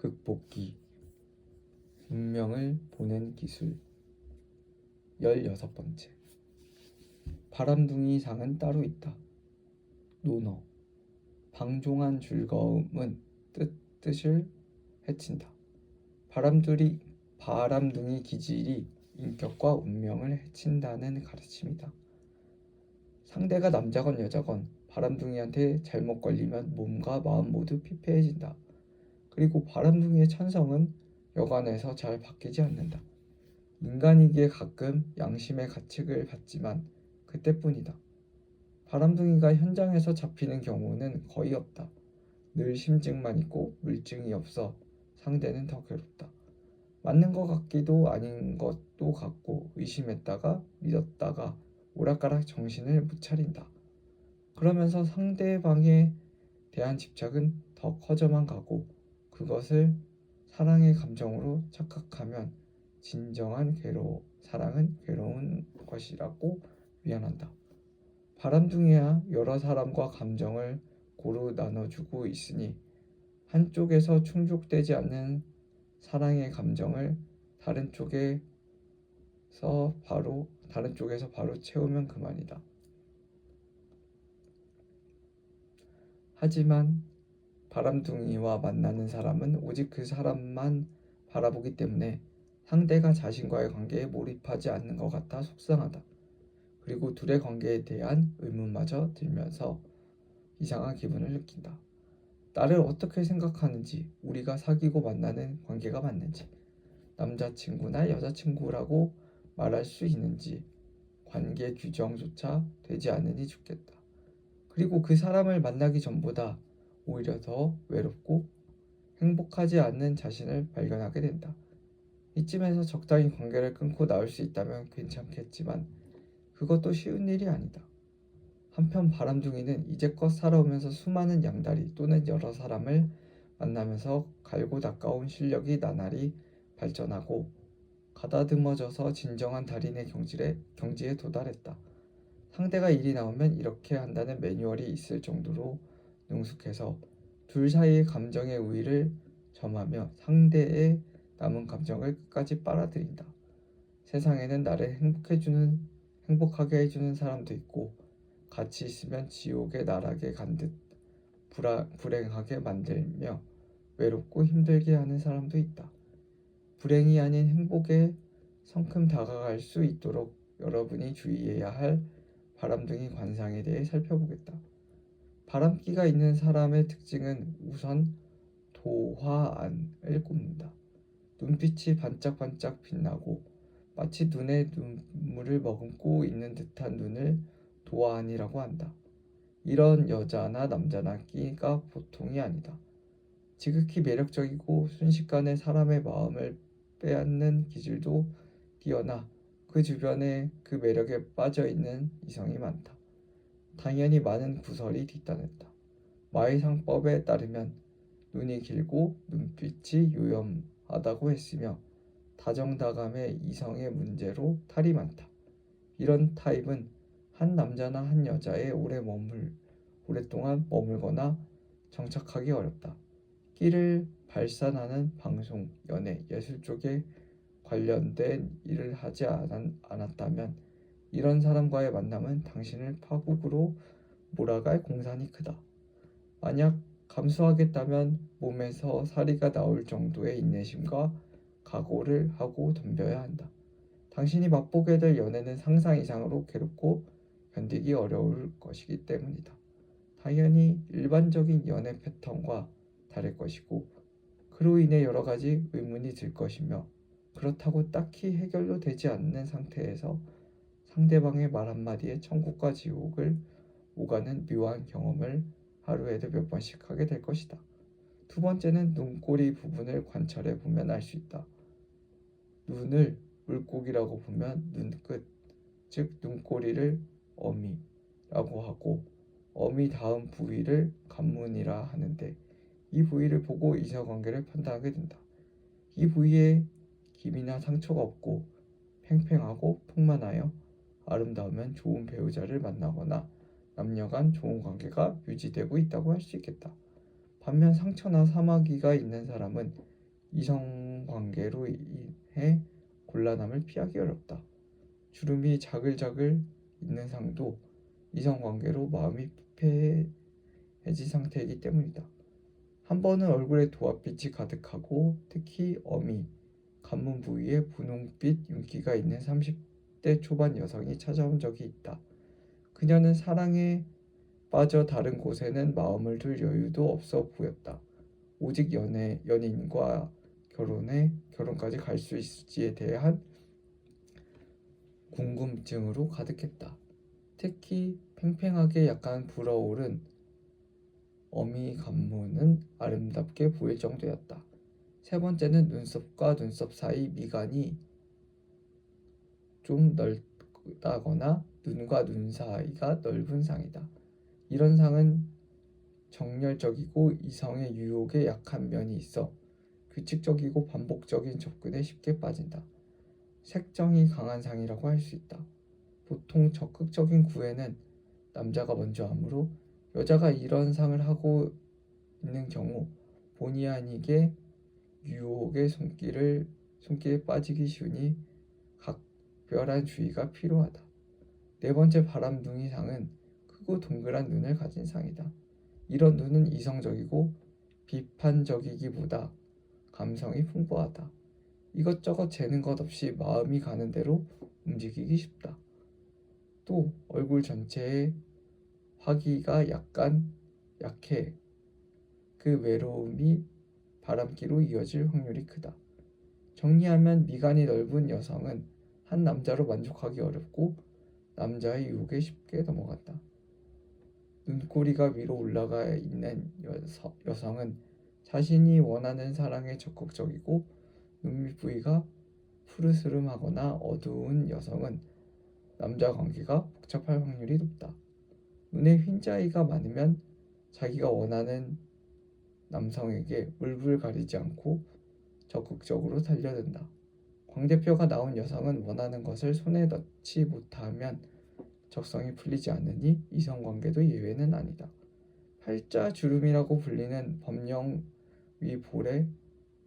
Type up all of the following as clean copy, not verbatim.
극복기, 운명을 보는 기술. 16번째. 바람둥이상은 따로 있다. 논어. 방종한 즐거움은 뜻을 해친다. 바람둥이 기질이 인격과 운명을 해친다는 가르침이다. 상대가 남자건 여자건 바람둥이한테 잘못 걸리면 몸과 마음 모두 피폐해진다. 그리고 바람둥이의 천성은 여간해서 잘 바뀌지 않는다. 인간이기에 가끔 양심의 가책을 받지만 그때뿐이다. 바람둥이가 현장에서 잡히는 경우는 거의 없다. 늘 심증만 있고 물증이 없어 상대는 더 괴롭다. 맞는 것 같기도 아닌 것도 같고 의심했다가 믿었다가 오락가락 정신을 못 차린다. 그러면서 상대방에 대한 집착은 더 커져만 가고 그것을 사랑의 감정으로 착각하면 진정한 사랑은 괴로운 것이라고 위안한다. 바람둥이야 여러 사람과 감정을 고루 나눠주고 있으니 한쪽에서 충족되지 않는 사랑의 감정을 다른 쪽에서 바로 채우면 그만이다. 하지만 바람둥이와 만나는 사람은 오직 그 사람만 바라보기 때문에 상대가 자신과의 관계에 몰입하지 않는 것 같아 속상하다. 그리고 둘의 관계에 대한 의문마저 들면서 이상한 기분을 느낀다. 나를 어떻게 생각하는지, 우리가 사귀고 만나는 관계가 맞는지, 남자친구나 여자친구라고 말할 수 있는지 관계 규정조차 되지 않으니 죽겠다. 그리고 그 사람을 만나기 전보다 오히려 더 외롭고 행복하지 않는 자신을 발견하게 된다. 이쯤에서 적당히 관계를 끊고 나올 수 있다면 괜찮겠지만 그것도 쉬운 일이 아니다. 한편 바람둥이는 이제껏 살아오면서 수많은 양다리 또는 여러 사람을 만나면서 갈고 닦아온 실력이 나날이 발전하고 가다듬어져서 진정한 달인의 경지에 도달했다. 상대가 일이 나오면 이렇게 한다는 매뉴얼이 있을 정도로 능숙해서 둘 사이의 감정의 우위를 점하며 상대의 남은 감정을 끝까지 빨아들인다. 세상에는 나를 행복하게 해주는 사람도 있고 같이 있으면 지옥에 나락에 간 듯 불행하게 만들며 외롭고 힘들게 하는 사람도 있다. 불행이 아닌 행복에 성큼 다가갈 수 있도록 여러분이 주의해야 할 바람둥이 관상에 대해 살펴보겠다. 바람기가 있는 사람의 특징은 우선 도화안을 꼽는다. 눈빛이 반짝반짝 빛나고 마치 눈에 눈물을 머금고 있는 듯한 눈을 도화안이라고 한다. 이런 여자나 남자나 끼가 보통이 아니다. 지극히 매력적이고 순식간에 사람의 마음을 빼앗는 기질도 뛰어나 그 주변에 그 매력에 빠져있는 이성이 많다. 당연히 많은 구설이 뒤따른다. 마의상법에 따르면 눈이 길고 눈빛이 요염하다고 했으며 다정다감의 이성의 문제로 탈이 많다. 이런 타입은 한 남자나 한 여자에 오랫동안 머물거나 정착하기 어렵다. 끼를 발산하는 방송, 연애, 예술 쪽에 관련된 일을 하지 않았다면 이런 사람과의 만남은 당신을 파국으로 몰아갈 공산이 크다. 만약 감수하겠다면 몸에서 사리가 나올 정도의 인내심과 각오를 하고 덤벼야 한다. 당신이 맛보게 될 연애는 상상 이상으로 괴롭고 견디기 어려울 것이기 때문이다. 당연히 일반적인 연애 패턴과 다를 것이고 그로 인해 여러 가지 의문이 들 것이며 그렇다고 딱히 해결도 되지 않는 상태에서 상대방의 말 한마디에 천국과 지옥을 오가는 묘한 경험을 하루에도 몇 번씩 하게 될 것이다. 두 번째는 눈꼬리 부분을 관찰해 보면 알 수 있다. 눈을 물고기라고 보면 눈끝, 즉 눈꼬리를 어미라고 하고 어미 다음 부위를 관문이라 하는데 이 부위를 보고 이성관계를 판단하게 된다. 이 부위에 김이나 상처가 없고 팽팽하고 풍만하여 아름다우면 좋은 배우자를 만나거나 남녀간 좋은 관계가 유지되고 있다고 할 수 있겠다. 반면 상처나 사마귀가 있는 사람은 이성관계로 인해 곤란함을 피하기 어렵다. 주름이 자글자글 있는 상도 이성관계로 마음이 부패해진 상태이기 때문이다. 한 번은 얼굴에 도화빛이 가득하고 특히 어미, 관문 부위에 분홍빛 윤기가 있는 30대 초반 여성이 찾아온 적이 있다. 그녀는 사랑에 빠져 다른 곳에는 마음을 둘 여유도 없어 보였다. 오직 연인과 결혼까지 갈 수 있을지에 대한 궁금증으로 가득했다. 특히 팽팽하게 약간 불어오른 어미 관문은 아름답게 보일 정도였다. 세 번째는 눈썹과 눈썹 사이 미간이 좀 넓다거나 눈과 눈 사이가 넓은 상이다. 이런 상은 정열적이고 이성의 유혹에 약한 면이 있어 규칙적이고 반복적인 접근에 쉽게 빠진다. 색정이 강한 상이라고 할 수 있다. 보통 적극적인 구애는 남자가 먼저 하므로 여자가 이런 상을 하고 있는 경우 본의 아니게 유혹의 손길에 빠지기 쉬우니 각별한 주의가 필요하다. 네 번째 바람둥이 상은 크고 동그란 눈을 가진 상이다. 이런 눈은 이성적이고 비판적이기보다 감성이 풍부하다. 이것저것 재는 것 없이 마음이 가는 대로 움직이기 쉽다. 또 얼굴 전체에 화기가 약해 그 외로움이 바람기로 이어질 확률이 크다. 정리하면 미간이 넓은 여성은 한 남자로 만족하기 어렵고 남자의 유혹에 쉽게 넘어간다. 눈꼬리가 위로 올라가 있는 여성은 자신이 원하는 사랑에 적극적이고 눈밑 부위가 푸르스름하거나 어두운 여성은 남자 관계가 복잡할 확률이 높다. 눈에 흰자위가 많으면 자기가 원하는 남성에게 물불 가리지 않고 적극적으로 달려든다. 광대뼈가 나온 여성은 원하는 것을 손에 넣지 못하면 적성이 풀리지 않으니 이성관계도 예외는 아니다. 팔자주름이라고 불리는 범령 위 볼에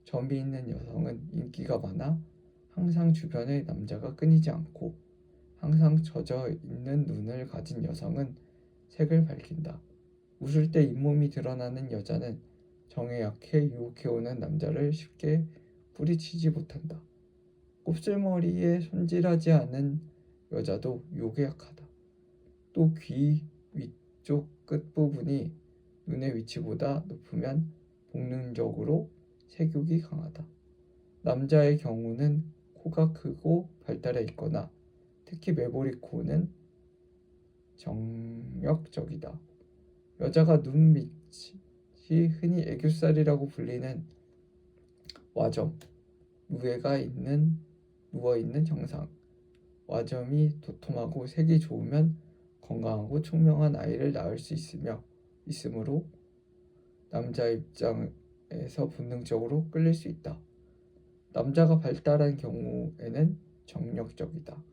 점이 있는 여성은 인기가 많아 항상 주변에 남자가 끊이지 않고 항상 젖어 있는 눈을 가진 여성은 색을 밝힌다. 웃을 때 잇몸이 드러나는 여자는 정에 약해 유혹해오는 남자를 쉽게 뿌리치지 못한다. 곱슬머리에 손질하지 않은 여자도 유혹에 약하다. 또 귀 위쪽 끝부분이 눈의 위치보다 높으면 본능적으로 색욕이 강하다. 남자의 경우는 코가 크고 발달해 있거나 특히 매부리 코는 정력적이다. 여자가 눈 밑이 흔히 애교살이라고 불리는 와점, 누에가 누워있는 형상. 와점이 도톰하고 색이 좋으면 건강하고 총명한 아이를 낳을 수 있으므로 남자 입장에서 본능적으로 끌릴 수 있다. 남자가 발달한 경우에는 정력적이다.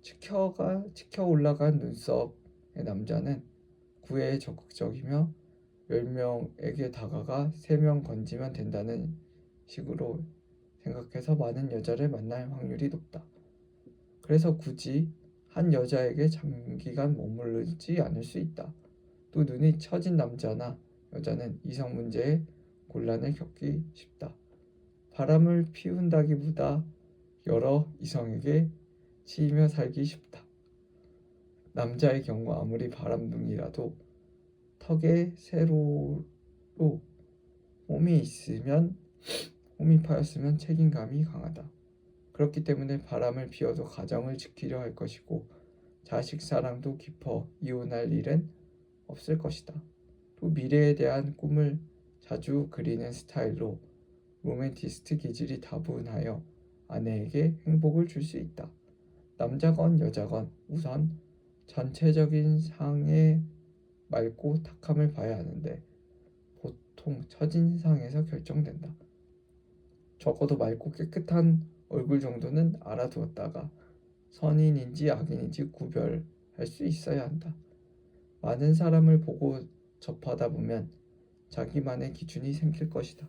치켜 올라간 눈썹의 남자는 구애에 적극적이며 10명에게 다가가 3명 건지면 된다는 식으로 생각해서 많은 여자를 만날 확률이 높다. 그래서 굳이 한 여자에게 장기간 머무르지 않을 수 있다. 또 눈이 처진 남자나 여자는 이성 문제에 곤란을 겪기 쉽다. 바람을 피운다기보다 여러 이성에게 치이며 살기 쉽다. 남자의 경우 아무리 바람둥이라도 턱에 세로로 홈이 파였으면 책임감이 강하다. 그렇기 때문에 바람을 피워도 가정을 지키려 할 것이고 자식 사랑도 깊어 이혼할 일은 없을 것이다. 또 미래에 대한 꿈을 자주 그리는 스타일로 로맨티스트 기질이 다분하여 아내에게 행복을 줄 수 있다. 남자건 여자건 우선 전체적인 상의 맑고 탁함을 봐야 하는데 보통 첫인상에서 결정된다. 적어도 맑고 깨끗한 얼굴 정도는 알아두었다가 선인인지 악인인지 구별할 수 있어야 한다. 많은 사람을 보고 접하다 보면 자기만의 기준이 생길 것이다.